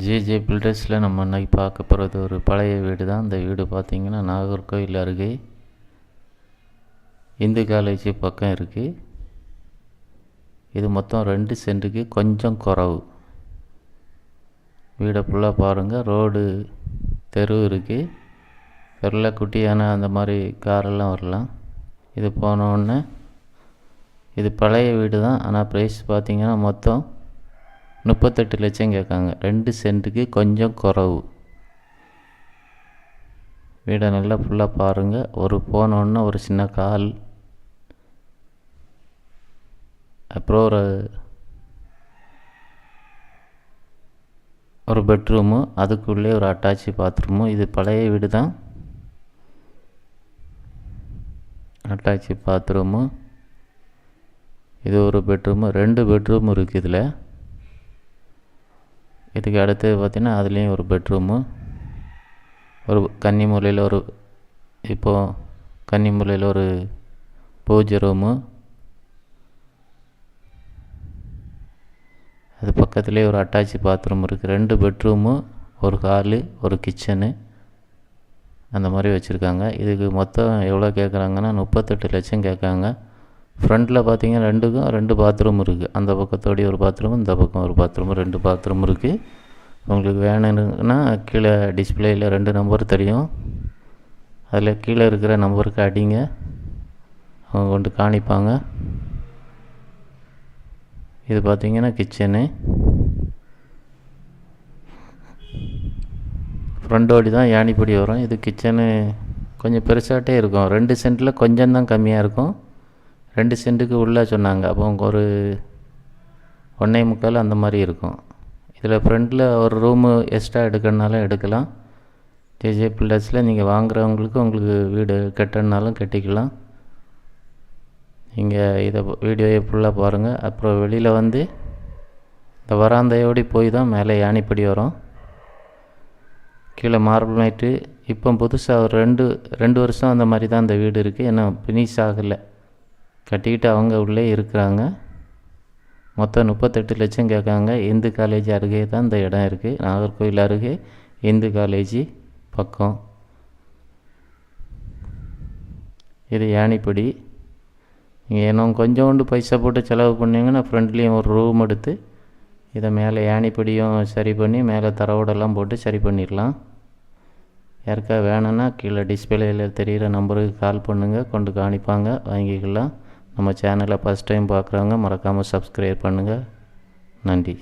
JJ பில்டர்ஸில் நம்ம இன்னைக்கு பார்க்க போகிறது ஒரு பழைய வீடு தான். அந்த வீடு பார்த்திங்கன்னா நாகர்கோவில் அருகே இந்து காலேஜ் பக்கம் இருக்குது. இது மொத்தம் 2 சென்ட்டுக்கு கொஞ்சம் குறவு. வீடை ஃபுல்லாக பாருங்கள். ரோடு தெரு இருக்குது. தெருவில் குட்டியான அந்த மாதிரி காரெல்லாம் வரலாம். இது போனோடனே இது பழைய வீடு தான். ஆனால் ப்ரைஸ் பார்த்திங்கன்னா மொத்தம் 38 லட்சம் கேட்காங்க. 2 சென்ட்டுக்கு கொஞ்சம் குறவு. வீடை நல்லா ஃபுல்லாக பாருங்கள். ஒரு போனோன்னா ஒரு சின்ன கால், அப்புறம் ஒரு பெட்ரூமு, அதுக்குள்ளே ஒரு அட்டாச்சி பாத்ரூமு. இது பழைய வீடு தான். அட்டாச்சி பாத்ரூமு, இது ஒரு பெட்ரூமு, 2 பெட்ரூம் இருக்குது இதில். இதுக்கு அடுத்தது பார்த்திங்கன்னா அதுலேயும் ஒரு பெட்ரூமு, ஒரு கன்னி மூலையில் ஒரு பூஜை ரூமு, அது பக்கத்துலேயே ஒரு அட்டாச்சி பாத்ரூம் இருக்குது. 2 பெட்ரூமு, ஒரு ஹாலு, ஒரு கிச்சனு, அந்த மாதிரி வச்சுருக்காங்க. இதுக்கு மொத்தம் எவ்வளோ கேட்குறாங்கன்னா 38 லட்சம் கேட்காங்க. ஃப்ரண்ட்டில் பார்த்திங்கன்னா 2 பாத்ரூம் இருக்குது. அந்த பக்கத்தோடைய ஒரு பாத்ரூம், இந்த பக்கம் ஒரு பாத்ரூம், 2 பாத்ரூம் இருக்குது. உங்களுக்கு வேணும்னா கீழே டிஸ்பிளேயில் 2 நம்பர் தெரியும். அதில் கீழே இருக்கிற நம்பருக்கு அடிங்க, அவங்க கொண்டு காணிப்பாங்க. இது பார்த்திங்கன்னா கிச்சனு. ஃப்ரண்டோடி தான் யானிப்படி வரும். இது கிச்சனு கொஞ்சம் பெருசாகிட்டே இருக்கும். 2 சென்ட்டில் கொஞ்சம் தான் கம்மியாக இருக்கும். 2 சென்ட்டுக்கு உள்ளே சொன்னாங்க. அப்போ ஒரு 1.25 அந்த மாதிரி இருக்கும். இதில் ஃப்ரண்ட்டில் ஒரு ரூமு எக்ஸ்ட்ரா எடுக்கணுனாலும் எடுக்கலாம். ஜேஜே பில்டர்ஸில் நீங்கள் வாங்குகிறவங்களுக்கு உங்களுக்கு வீடு கட்டணுனாலும் கட்டிக்கலாம். நீங்கள் இதை வீடியோவை ஃபுல்லாக பாருங்கள். அப்புறம் வெளியில் வந்து இந்த வராந்தையோடு போய் தான் மேலே யானிப்படி வரும். கீழே மார்பிள் மேட்டு. இப்போ புதுசாக ஒரு 2 வருஷம் அந்த மாதிரி தான் அந்த வீடு இருக்குது. ஏன்னா ஃபினிஷ் ஆகலை, கட்டிக்கிட்டு அவங்க உள்ளே இருக்கிறாங்க. மொத்தம் 38 லட்சம் கேட்காங்க. இந்து காலேஜ் அருகே தான் இந்த இடம் இருக்குது. நாகர்கோவில் அருகே இந்து காலேஜ் பக்கம். இது யானிப்படி. நீங்கள் இன்னும் கொஞ்சோண்டு பைசா போட்டு செலவு பண்ணிங்கன்னா ஃப்ரண்ட்லேயும் ஒரு ரூம் எடுத்து இதை மேலே யானிப்படியும் சரி பண்ணி மேலே தரவோடெல்லாம் போட்டு சரி பண்ணிடலாம். யாருக்கா வேணும்னா கீழே டிஸ்பிளேயில் தெரிகிற நம்பருக்கு கால் பண்ணுங்கள், கொண்டு காணிப்பாங்க, வாங்கிக்கலாம். நம்ம சேனலை ஃபஸ்ட் டைம் பார்க்குறவங்க மறக்காமல் சப்ஸ்கிரைப் பண்ணுங்கள். நன்றி.